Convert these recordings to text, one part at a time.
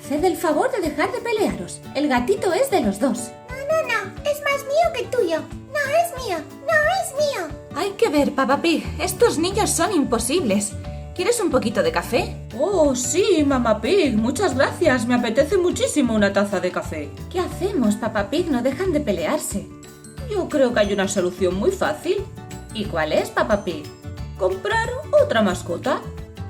Haced el favor de dejar de pelearos. El gatito es de los dos. No, es más mío que tuyo. No es mío. Hay que ver, Papá Pig, estos niños son imposibles. ¿Quieres un poquito de café? Oh, sí, Mamá Pig, muchas gracias. Me apetece muchísimo una taza de café. ¿Qué hacemos, Papá Pig? No dejan de pelearse. Yo creo que hay una solución muy fácil. ¿Y cuál es, Papá Pig? Comprar otra mascota.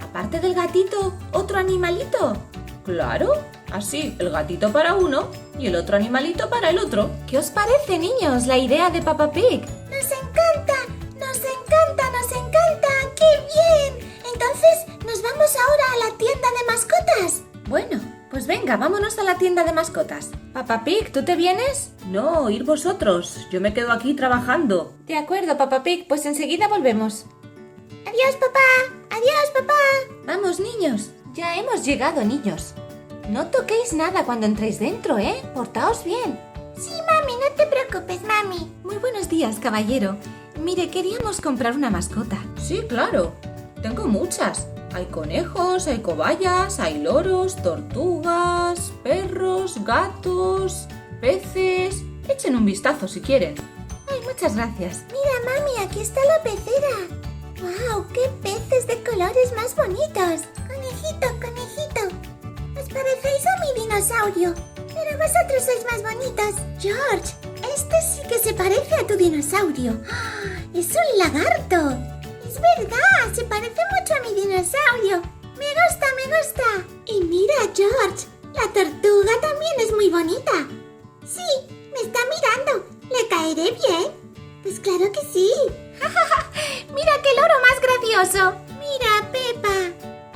Aparte del gatito, ¿otro animalito? Claro, así el gatito para uno y el otro animalito para el otro. ¿Qué os parece, niños, la idea de Papá Pig? Nos encanta. ¡Qué bien! Entonces, ¿nos vamos ahora a la tienda de mascotas? Bueno, pues venga, vámonos a la tienda de mascotas. Papá Pig, ¿tú te vienes? No, ir vosotros. Yo me quedo aquí trabajando. De acuerdo, Papá Pig, pues enseguida volvemos. Adiós, papá. Vamos, niños. Ya hemos llegado, niños. No toquéis nada cuando entréis dentro, ¿eh? Portaos bien. Sí, mami, no te preocupes, mami. Muy buenos días, caballero. Mire, queríamos comprar una mascota. Sí, claro. Tengo muchas. Hay conejos, hay cobayas, hay loros, tortugas, perros, gatos, peces. Echen un vistazo si quieren. Ay, muchas gracias. Mira, mami, aquí está la pecera. ¡Wow! ¡Qué peces de colores más bonitos! Conejito. Os parecéis a mi dinosaurio, pero vosotros sois más bonitos. George, este sí que se parece a tu dinosaurio. ¡Ah! ¡Es un lagarto! ¡Es verdad! Se parece mucho a mi dinosaurio. Me gusta. Y mira, George, la tortuga también es muy bonita. Sí, me está mirando. ¿Le caeré bien? Pues claro que sí. ¡Mira qué loro más gracioso! Mira, Pepa,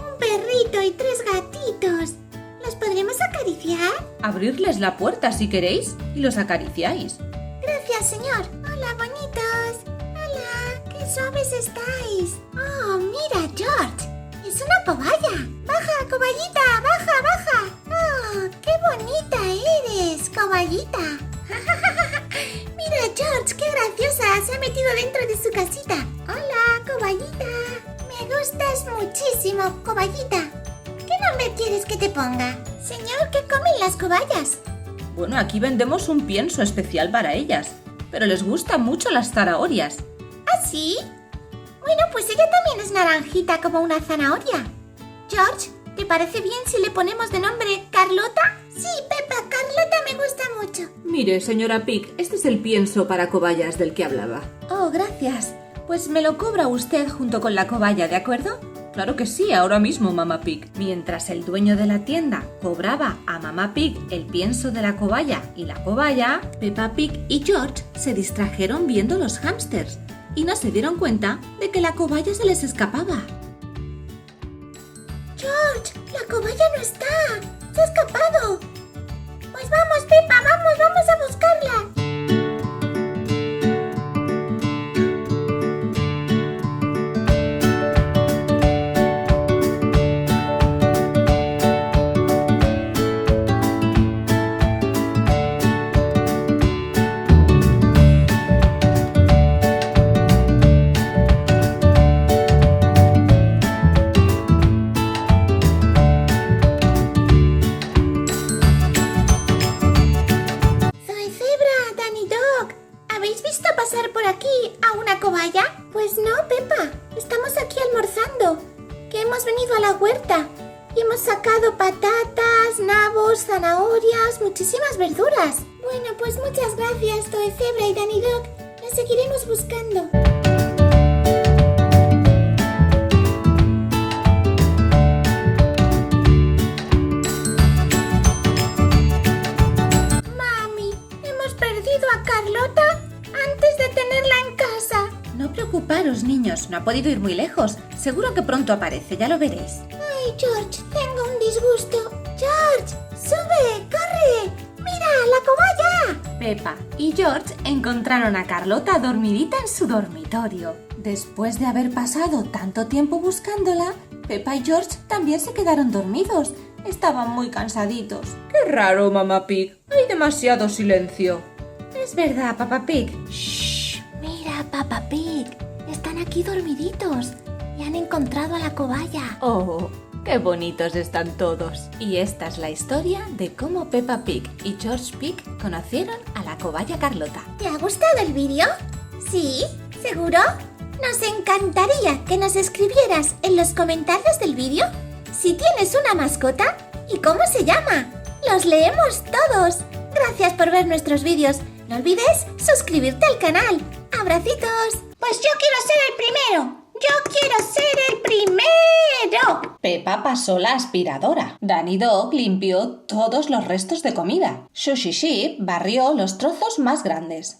un perrito y 3 gatitos. ¿Los podremos acariciar? Abrirles la puerta si queréis y los acariciáis. Gracias, señor. Hola, bonitos. Hola, qué suaves estáis. Oh, mira, George. Es una cobaya. Baja, cobayita, baja. Oh, qué bonita eres, cobayita. Mira, George, qué graciosa. Se ha metido dentro de su casita. Hola, cobayita. Me gustas muchísimo, cobayita. ¿Qué nombre quieres que te ponga? Señor, ¿qué comen las cobayas? Bueno, aquí vendemos un pienso especial para ellas, pero les gustan mucho las zanahorias. ¿Ah, sí? Bueno, pues ella también es naranjita como una zanahoria. George, ¿te parece bien si le ponemos de nombre Carlota? Sí, Pepa, Carlota me gusta mucho. Mire, señora Pig, este es el pienso para cobayas del que hablaba. Oh, gracias. Pues me lo cobra usted junto con la cobaya, ¿de acuerdo? Claro que sí, ahora mismo, Mamá Pig. Mientras el dueño de la tienda cobraba a Mamá Pig el pienso de la cobaya y la cobaya, Peppa Pig y George se distrajeron viendo los hámsters y no se dieron cuenta de que la cobaya se les escapaba. George, la cobaya no está. Se ha escapado. Pues vamos, Pepa, vamos a buscarla. ¿Pasar por aquí a una cobaya? Pues no, Pepa. Estamos aquí almorzando. Que hemos venido a la huerta y hemos sacado patatas, nabos, zanahorias, muchísimas verduras. Bueno, pues muchas gracias, Toy Zebra y Danny Dog. La seguiremos buscando. Mami, hemos perdido a Carlota antes de tenerla en casa. No preocuparos, niños, no ha podido ir muy lejos. Seguro que pronto aparece, ya lo veréis. Ay, George, tengo un disgusto. George, sube, corre. ¡Mira, la cobaya! Peppa y George encontraron a Carlota dormidita en su dormitorio. Después de haber pasado tanto tiempo buscándola, Peppa y George también se quedaron dormidos. Estaban muy cansaditos. ¡Qué raro, Mamá Pig! Hay demasiado silencio. Es verdad, Papá Pig. Shh, mira, Papá Pig. Están aquí dormiditos y han encontrado a la cobaya. Oh, ¡Qué bonitos están todos! Y esta es la historia de cómo Peppa Pig y George Pig conocieron a la cobaya Carlota. ¿Te ha gustado el vídeo? ¿Sí? ¿Seguro? Nos encantaría que nos escribieras en los comentarios del vídeo si tienes una mascota y cómo se llama. ¡Los leemos todos! Gracias por ver nuestros vídeos. No olvides suscribirte al canal. ¡Abracitos! Pues yo quiero ser el primero. ¡Yo quiero ser el primero! Peppa pasó la aspiradora. Danny Dog limpió todos los restos de comida. Sushi Sheep barrió los trozos más grandes.